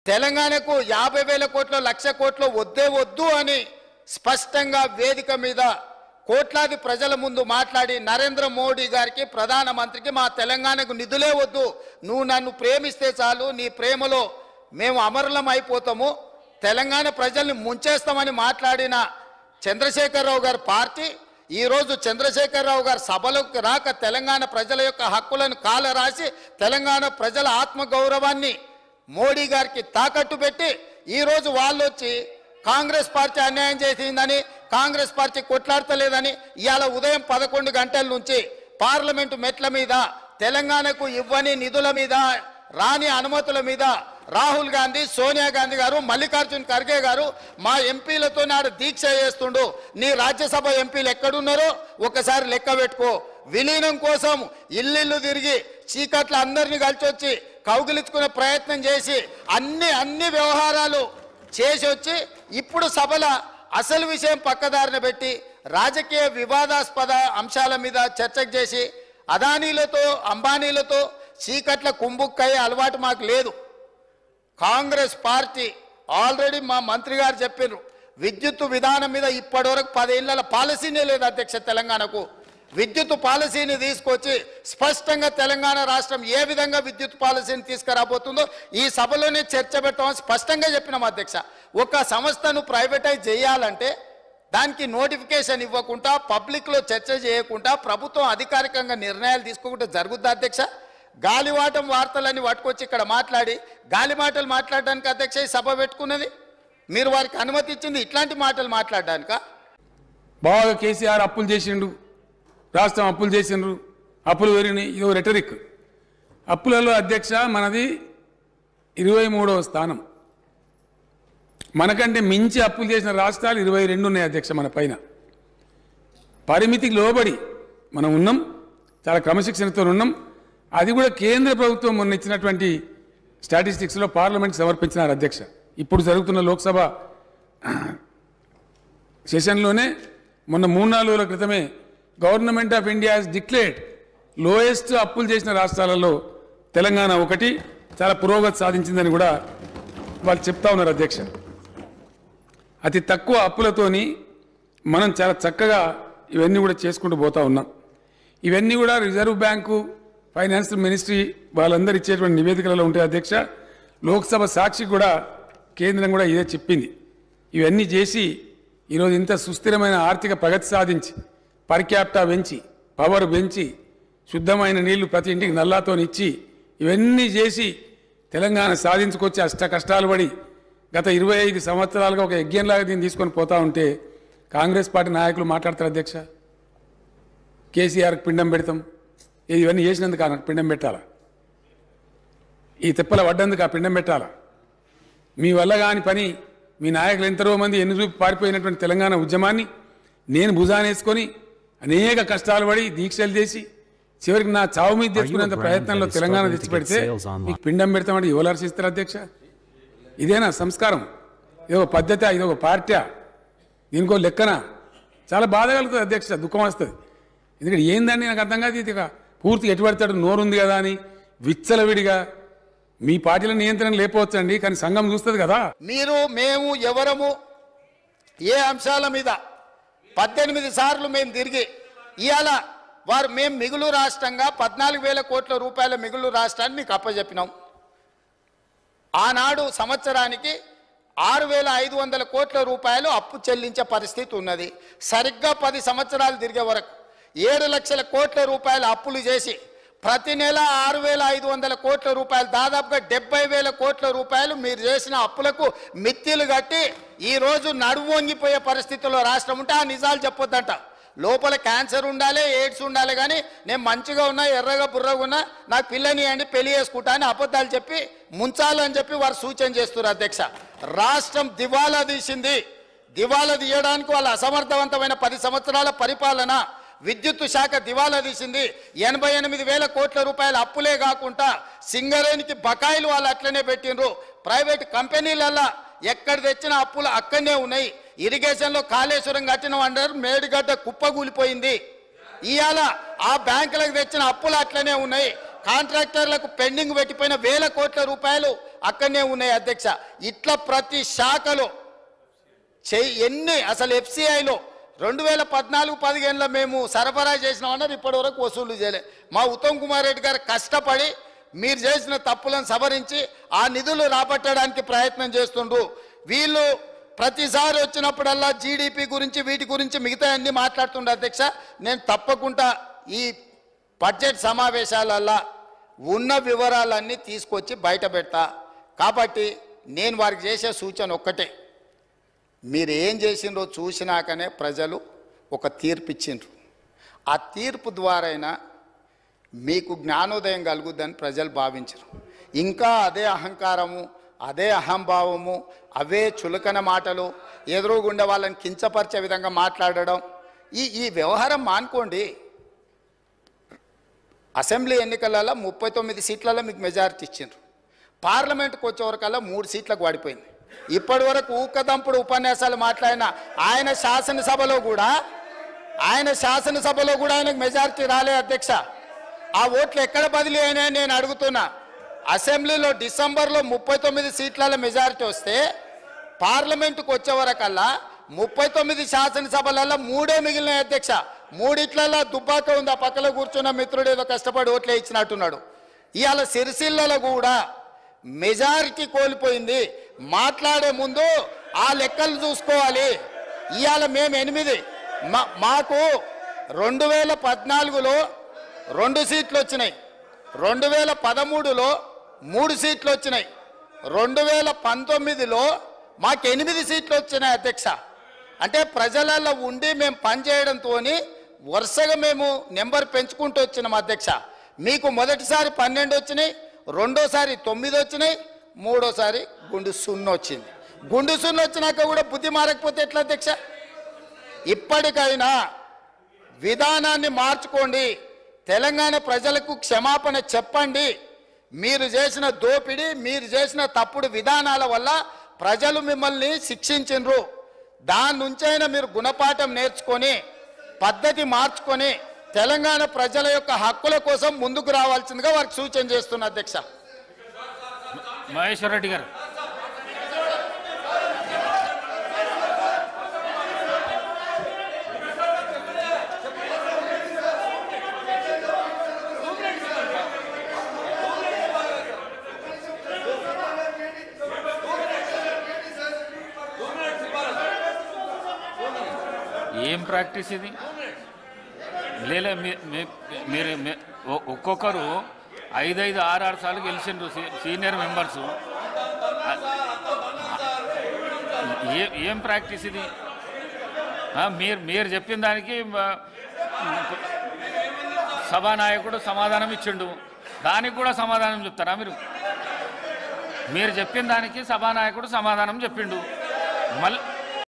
తెలంగాణకు 50,000 కోట్లు 1,00,000 కోట్లు వద్దే వద్దు అని స్పష్టంగా వేదిక మీద కోట్లాది ప్రజల ముందు మాట్లాడి నరేంద్ర మోడీ గారికి ప్రధానమంత్రికి మా తెలంగాణకు నిధులే వద్దు, నువ్వు నన్ను ప్రేమిస్తే చాలు, నీ ప్రేమలో మేము అమరులం అయిపోతాము, తెలంగాణ ప్రజల్ని ముంచేస్తామని మాట్లాడిన చంద్రశేఖరరావు గారి పార్టీ ఈరోజు చంద్రశేఖరరావు గారి సభలోకి రాక తెలంగాణ ప్రజల యొక్క హక్కులను కాలరాసి తెలంగాణ ప్రజల ఆత్మగౌరవాన్ని మోడీ గారికి తాకట్టు పెట్టి ఈరోజు వాళ్ళు వచ్చి కాంగ్రెస్ పార్టీ అన్యాయం చేసిందని, కాంగ్రెస్ పార్టీ కొట్లాడతలేదని ఇవాళ ఉదయం 11 గంటల నుంచి పార్లమెంటు మెట్ల మీద తెలంగాణకు ఇవ్వని నిధుల మీద, రాని అనుమతుల మీద రాహుల్ గాంధీ, సోనియా గాంధీ గారు, మల్లికార్జున్ ఖర్గే గారు మా ఎంపీలతో నాడు దీక్ష చేస్తుండు. నీ రాజ్యసభ ఎంపీలు ఎక్కడున్నారో ఒకసారి లెక్క పెట్టుకో. విలీనం కోసం ఇల్లు తిరిగి చీకట్ల అందరినీ కలిసి వచ్చి కౌగిలించుకునే ప్రయత్నం చేసి అన్ని వ్యవహారాలు చేసి వచ్చి ఇప్పుడు సభల అసలు విషయం పక్కదారిన పెట్టి రాజకీయ వివాదాస్పద అంశాల మీద చర్చకు చేసి అదానీలతో అంబానీలతో చీకట్ల కుంభుక్కయ్యే అలవాటు మాకు లేదు. కాంగ్రెస్ పార్టీ ఆల్రెడీ మా మంత్రి గారు చెప్పారు, విద్యుత్ విధానం మీద ఇప్పటివరకు 10 ఏళ్ల పాలసీనే లేదు అధ్యక్ష. తెలంగాణకు విద్యుత్ పాలసీని తీసుకొచ్చి స్పష్టంగా తెలంగాణ రాష్ట్రం ఏ విధంగా విద్యుత్ పాలసీని తీసుకురాబోతుందో ఈ సభలోనే చర్చ పెట్టమని స్పష్టంగా చెప్పినాం అధ్యక్ష. ఒక సంస్థను ప్రైవేటైజ్ చేయాలంటే దానికి నోటిఫికేషన్ ఇవ్వకుండా, పబ్లిక్లో చర్చ చేయకుండా, ప్రభుత్వం అధికారికంగా నిర్ణయాలు తీసుకోకుండా జరుగుద్ది అధ్యక్ష. గాలివాటం వార్తలన్నీ పట్టుకొచ్చి ఇక్కడ మాట్లాడి గాలి మాటలు మాట్లాడడానికి అధ్యక్ష ఈ సభ పెట్టుకున్నది. మీరు వారికి అనుమతి ఇచ్చింది ఇట్లాంటి మాటలు మాట్లాడడానిక? బాగా కేసీఆర్ అప్పులు చేసిండు, రాష్ట్రం అప్పులు చేసిండ్రు, అప్పులు పెరిగినాయి, ఇదో రెటరిక్. అప్పులలో అధ్యక్ష మనది 23వ స్థానం. మనకంటే మించి అప్పులు చేసిన రాష్ట్రాలు 22 ఉన్నాయి అధ్యక్ష. మన పైన పరిమితికి లోబడి మనం ఉన్నాం, చాలా క్రమశిక్షణతో ఉన్నాం. అది కూడా కేంద్ర ప్రభుత్వం మొన్న ఇచ్చినటువంటి స్టాటిస్టిక్స్లో పార్లమెంట్కి సమర్పించినారు అధ్యక్ష. ఇప్పుడు జరుగుతున్న లోక్సభ సెషన్లోనే మొన్న 3-4 రోజుల క్రితమే government of India has declared lowest అప్పులు చేసిన రాష్ట్రాలలో తెలంగాణ ఒకటి, చాలా పురోగతి సాధించిందని కూడా వాళ్ళు చెప్తా ఉన్నారు అధ్యక్ష. అతి తక్కువ అప్పులతోని మనం చాలా చక్కగా ఇవన్నీ కూడా చేసుకుంటూ పోతా ఉన్నాం. ఇవన్నీ కూడా రిజర్వ్ బ్యాంకు, ఫైనాన్స్ మినిస్ట్రీ వాళ్ళందరూ ఇచ్చేటువంటి నివేదికలలో ఉంటాయి అధ్యక్ష. లోక్సభ సాక్షి కూడా కేంద్రం కూడా ఇదే చెప్పింది. ఇవన్నీ చేసి ఈరోజు ఇంత సుస్థిరమైన ఆర్థిక ప్రగతి సాధించి, పర్ క్యాపిటా పెంచి, పవర్ పెంచి, శుద్ధమైన నీళ్లు ప్రతి ఇంటికి నల్లాతో ఇచ్చి, ఇవన్నీ చేసి తెలంగాణ సాధించుకొచ్చి అష్ట కష్టాలు పడి గత 25 సంవత్సరాలుగా ఒక యజ్ఞంలాగా దీన్ని తీసుకొని పోతా ఉంటే కాంగ్రెస్ పార్టీ నాయకులు మాట్లాడతారు అధ్యక్ష. కేసీఆర్కి పిండం పెడతాం, ఇవన్నీ చేసినందుకు ఆ పిండం పెట్టాలా? ఈ తిప్పల పడ్డందుకు ఆ పిండం పెట్టాలా? మీ వల్ల కాని పని, మీ నాయకులు ఎంతరో మంది ఎన్నుచూపి పారిపోయినటువంటి తెలంగాణ ఉద్యమాన్ని నేను భుజానేసుకొని అనేక కష్టాలు పడి దీక్షలు చేసి చివరికి నా చావు మీద తెచ్చుకునేంత ప్రయత్నంలో తెలంగాణ తెచ్చిపెడితే మీకు పిండం పెడతామంటే ఎవరు హర్షిస్తారు అధ్యక్ష? ఇదేనా సంస్కారం? ఇదొక పద్ధతి, ఇదొక పార్టీ, దీనికో లెక్కన? చాలా బాధ కలుగుతుంది అధ్యక్ష, దుఃఖం వస్తుంది. ఎందుకంటే ఏందండి నాకు అర్థం కాదు. ఇది పూర్తిగా ఎటుపడతాడు, నోరుంది కదా అని విచ్చలవిడిగా మీ పార్టీల నియంత్రణ లేకపోవచ్చండి, కానీ సంఘం చూస్తుంది కదా. మీరు మేము ఎవరము ఏ అంశాల మీద 18 సార్లు మేము తిరిగి ఇవాళ మేము మిగులు రాష్ట్రంగా 14,000 కోట్ల రూపాయల మిగులు రాష్ట్రాన్ని మీకు అప్పచెప్పినాం. ఆనాడు సంవత్సరానికి 6,500 కోట్ల రూపాయలు అప్పు చెల్లించే పరిస్థితి ఉన్నది. సరిగ్గా 10 సంవత్సరాలు తిరిగే వరకు 7 లక్షల కోట్ల రూపాయల అప్పులు చేసి ప్రతి నెల 6,500 కోట్ల రూపాయలు, దాదాపుగా 70,000 కోట్ల రూపాయలు మీరు చేసిన అప్పులకు మిత్తిలు కట్టి ఈరోజు నడుము వంగిపోయే పరిస్థితుల్లో రాష్ట్రం ఉంటే ఆ నిజాలు చెప్పొద్దంట. లోపల క్యాన్సర్ ఉండాలి, ఎయిడ్స్ ఉండాలి, కానీ నేను మంచిగా ఉన్నా, ఎర్రగా బుర్రగా ఉన్నా, నాకు పిల్లని అండి పెళ్లి చేసుకుంటా అని అబద్ధాలు చెప్పి ముంచాలని చెప్పి వారు సూచన చేస్తున్నారు అధ్యక్ష. రాష్ట్రం దివాలా తీసింది. దివాలా తీయడానికి వాళ్ళ అసమర్థవంతమైన 10 సంవత్సరాల పరిపాలన, విద్యుత్ శాఖ దివాలా తీసింది. 88,000 కోట్ల రూపాయల అప్పులే కాకుండా సింగరేణికి బకాయిలు వాళ్ళు అట్లనే పెట్టిండ్రు. ప్రైవేట్ కంపెనీలల్లా ఎక్కడ తెచ్చిన అప్పులు అక్కడనే ఉన్నాయి. ఇరిగేషన్లో కాళేశ్వరం కట్టిన అంటారు, మేడిగడ్డ కుప్పగూలిపోయింది. ఇవాళ ఆ బ్యాంకులకు తెచ్చిన అప్పులు అట్లనే ఉన్నాయి. కాంట్రాక్టర్లకు పెండింగ్ పెట్టిపోయిన 1,000 కోట్ల రూపాయలు అక్కడనే ఉన్నాయి అధ్యక్ష. ఇట్లా ప్రతి శాఖలో ఎన్ని అసలు ఎఫ్సిఐలో 2014-15లో మేము సరఫరా చేసినామన్నారు, ఇప్పటి వరకు వసూలు చేయలే. మా ఉత్తమ్ కుమార్ రెడ్డి గారు కష్టపడి మీరు చేసిన తప్పులను సవరించి ఆ నిధులు రాబట్టడానికి ప్రయత్నం చేస్తుండ్రు. వీళ్ళు ప్రతిసారి వచ్చినప్పుడల్లా జీడిపి గురించి వీటి గురించి మిగతా అన్ని మాట్లాడుతుండే అధ్యక్ష. నేను తప్పకుండా ఈ బడ్జెట్ సమావేశాలల్లో ఉన్న వివరాలన్నీ తీసుకొచ్చి బయట పెడతా. కాబట్టి నేను వారికి చేసే సూచన ఒక్కటే, మీరు ఏం చేసిండ్రో చూసినాకనే ప్రజలు ఒక తీర్పు ఇచ్చిండ్రు. ఆ తీర్పు ద్వారైనా మీకు జ్ఞానోదయం కలుగుద్దని ప్రజలు భావించరు. ఇంకా అదే అహంకారము, అదే అహంభావము, అవే చులకన మాటలు, ఎదురుగుండా వాళ్ళని కించపరిచే విధంగా మాట్లాడడం, ఈ వ్యవహారం మానుకోండి. అసెంబ్లీ ఎన్నికలలో 39 సీట్లలో మీకు మెజారిటీ ఇచ్చిండ్రు. పార్లమెంట్కి వచ్చేవరకల్లా 3 సీట్లకు పడిపోయింది. ఇప్పటి వరకు ఊకదంపుడు ఉపన్యాసాలు మాట్లాడిన ఆయన శాసనసభలో కూడా ఆయనకు మెజారిటీ రాలే అధ్యక్ష. ఆ ఓట్లు ఎక్కడ బదిలీ అయినాయని నేను అడుగుతున్నా. అసెంబ్లీలో డిసెంబర్లో 39 సీట్ల మెజారిటీ వస్తే పార్లమెంటుకు వచ్చేవరకల్లా 39 శాసనసభలలో 3 మిగిలినాయి అధ్యక్ష. 3 దుబ్బాక ఉంది, ఆ పక్కలో కూర్చున్న మిత్రుడు ఏదో కష్టపడి ఓట్లే ఇచ్చినట్టున్నాడు. ఇవాళ సిరిసిల్లలో కూడా మెజారిటీ కోల్పోయింది. మాట్లాడే ముందు ఆ లెక్కలు చూసుకోవాలి. ఇవాళ మేము 8, మాకు 2014లో 2 సీట్లు వచ్చినాయి, 2013లో 3 సీట్లు వచ్చినాయి, 2019లో మాకు 8 సీట్లు వచ్చినాయి అధ్యక్ష. అంటే ప్రజలలో ఉండి మేము పనిచేయడంతో వరుసగా మేము నెంబర్ పెంచుకుంటూ వచ్చినాం అధ్యక్ష. మీకు మొదటిసారి 12 వచ్చినాయి, రెండోసారి 9 వచ్చినాయి, మూడోసారి గుండు 0 వచ్చింది. గుండు 0 వచ్చినాక కూడా బుద్ధి మారకపోతే ఎట్లా అధ్యక్ష? ఇప్పటికైనా విధానాన్ని మార్చుకోండి. తెలంగాణ ప్రజలకు క్షమాపణ చెప్పండి. మీరు చేసిన దోపిడీ, మీరు చేసిన తప్పుడు విధానాల వల్ల ప్రజలు మిమ్మల్ని శిక్షించిండ్రు. దాని నుంచైనా మీరు గుణపాఠం నేర్చుకొని పద్ధతి మార్చుకొని తెలంగాణ ప్రజల యొక్క హక్కుల కోసం ముందుకు రావాల్సిందిగా వారికి సూచన చేస్తున్నా అధ్యక్ష. మహేశ్వర్ రెడ్డి గారు. ఏం ప్రాక్టీస్ ఇది? లేలే, మీరు ఒక్కొక్కరు 5, 6 సార్లు గెలిచిండ్రు సీనియర్ మెంబర్సు. ఏం ప్రాక్టీస్ ఇది? మీరు చెప్పిన దానికి సభానాయకుడు సమాధానం ఇచ్చిండు, దానికి కూడా సమాధానం చెప్తారా మీరు? మీరు చెప్పిన దానికి సభానాయకుడు సమాధానం చెప్పిండు.